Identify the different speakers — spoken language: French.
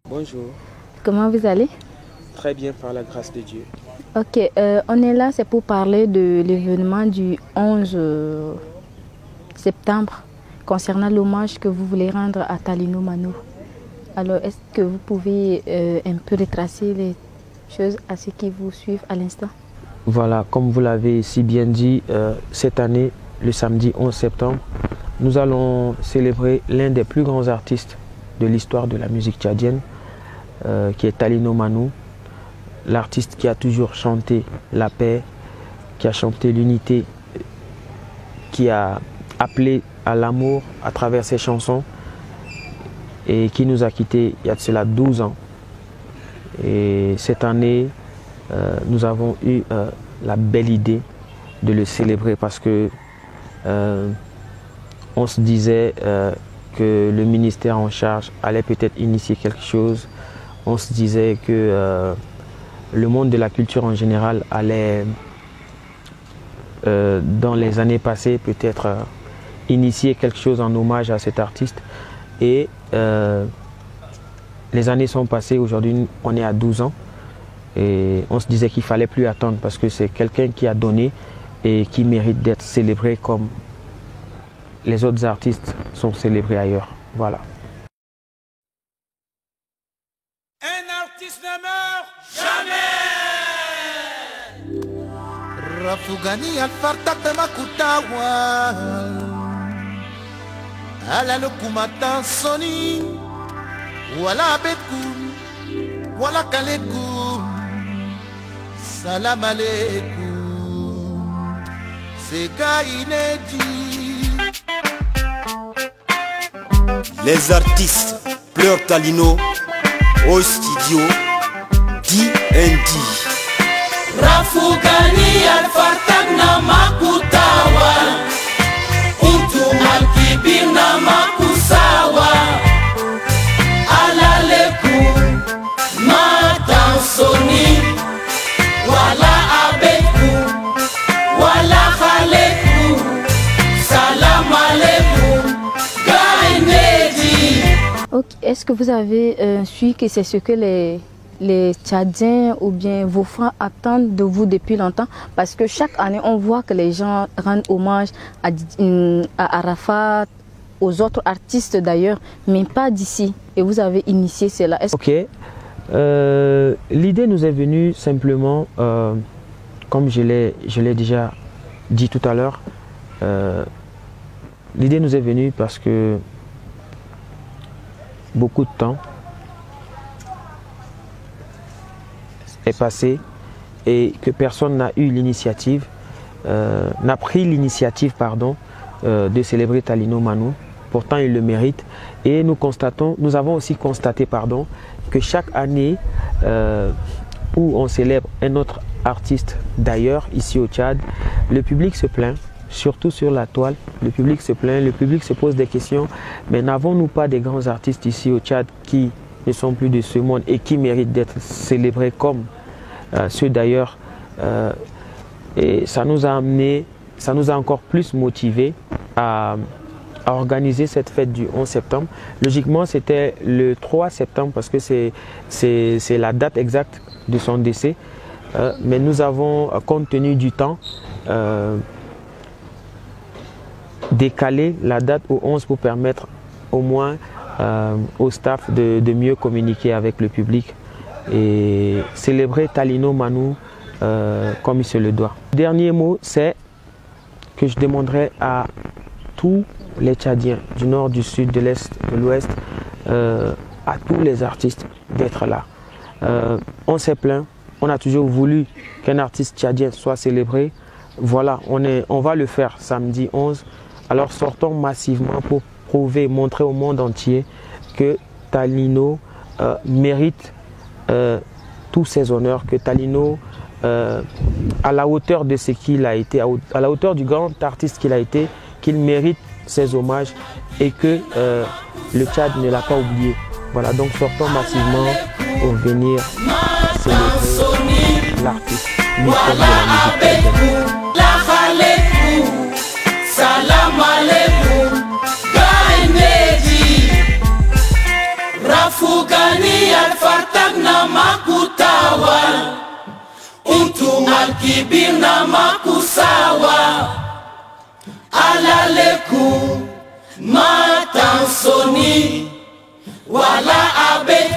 Speaker 1: Bonjour.
Speaker 2: Comment vous allez?
Speaker 1: Très bien, par la grâce de Dieu.
Speaker 2: Ok, on est là, c'est pour parler de l'événement du 11 septembre concernant l'hommage que vous voulez rendre à Talino Mano. Alors, est-ce que vous pouvez un peu retracer les choses à ceux qui vous suivent à l'instant?
Speaker 1: Voilà, comme vous l'avez si bien dit, cette année, le samedi 11 septembre, nous allons célébrer l'un des plus grands artistes de l'histoire de la musique tchadienne, qui est Talino Mano, l'artiste qui a toujours chanté la paix, qui a chanté l'unité, qui a appelé à l'amour à travers ses chansons et qui nous a quittés il y a de cela 12 ans. Et cette année, nous avons eu la belle idée de le célébrer parce que on se disait que le ministère en charge allait peut-être initier quelque chose. On se disait que le monde de la culture en général allait, dans les années passées, peut-être initier quelque chose en hommage à cet artiste. Et les années sont passées, aujourd'hui on est à 12 ans. Et on se disait qu'il ne fallait plus attendre parce que c'est quelqu'un qui a donné et qui mérite d'être célébré comme les autres artistes sont célébrés ailleurs. Voilà.
Speaker 3: Un artiste ne meurt jamais. Rafugani alfartak makutawa ala lukumata soni wala betkum wala kalekum salam aleikum c'est inédit.
Speaker 4: Les artistes pleurent Talino au studio DND.
Speaker 3: Rafugani alfartak na makutawa Untu alkibir na makusawa Alaleku matansoni Wala abeku Wala khaleku Salam aleikum Gainedi.
Speaker 2: Okay. Est-ce que vous avez su que c'est ce que les Tchadiens ou bien vos frères attendent de vous depuis longtemps? Parce que chaque année, on voit que les gens rendent hommage à Arafat, aux autres artistes d'ailleurs, mais pas d'ici. Et vous avez initié cela.
Speaker 1: Ok. L'idée nous est venue simplement, comme je l'ai déjà dit tout à l'heure, l'idée nous est venue parce que beaucoup de temps est passé et que personne n'a eu l'initiative, n'a pris l'initiative, pardon, de célébrer Talino Mano. Pourtant, il le mérite. Et nous avons aussi constaté, pardon, que chaque année où on célèbre un autre artiste d'ailleurs, ici au Tchad, le public se plaint. Surtout sur la toile, le public se plaint, le public se pose des questions. Mais n'avons-nous pas des grands artistes ici au Tchad qui ne sont plus de ce monde et qui méritent d'être célébrés comme ceux d'ailleurs? Et ça nous a amené, ça nous a encore plus motivés à organiser cette fête du 11 septembre. Logiquement, c'était le 3 septembre parce que c'est la date exacte de son décès. Mais nous avons, compte tenu du temps, décaler la date au 11 pour permettre au moins au staff de mieux communiquer avec le public et célébrer Talino Mano comme il se le doit. Le dernier mot, c'est que je demanderai à tous les Tchadiens du nord, du sud, de l'est, de l'ouest, à tous les artistes d'être là. On s'est plaint, on a toujours voulu qu'un artiste tchadien soit célébré. Voilà, on va le faire samedi 11. Alors sortons massivement pour prouver, montrer au monde entier que Talino mérite tous ses honneurs, que Talino, à la hauteur de ce qu'il a été, à la hauteur du grand artiste qu'il a été, qu'il mérite ses hommages et que le Tchad ne l'a pas oublié. Voilà, donc sortons massivement pour venir célébrer l'artiste, l'icône de la musique tchadienne.
Speaker 3: Salam aleikum, Gainedi, Rafugani Alkibir na Makusawa, Alaleku Matansoni, Wala Abe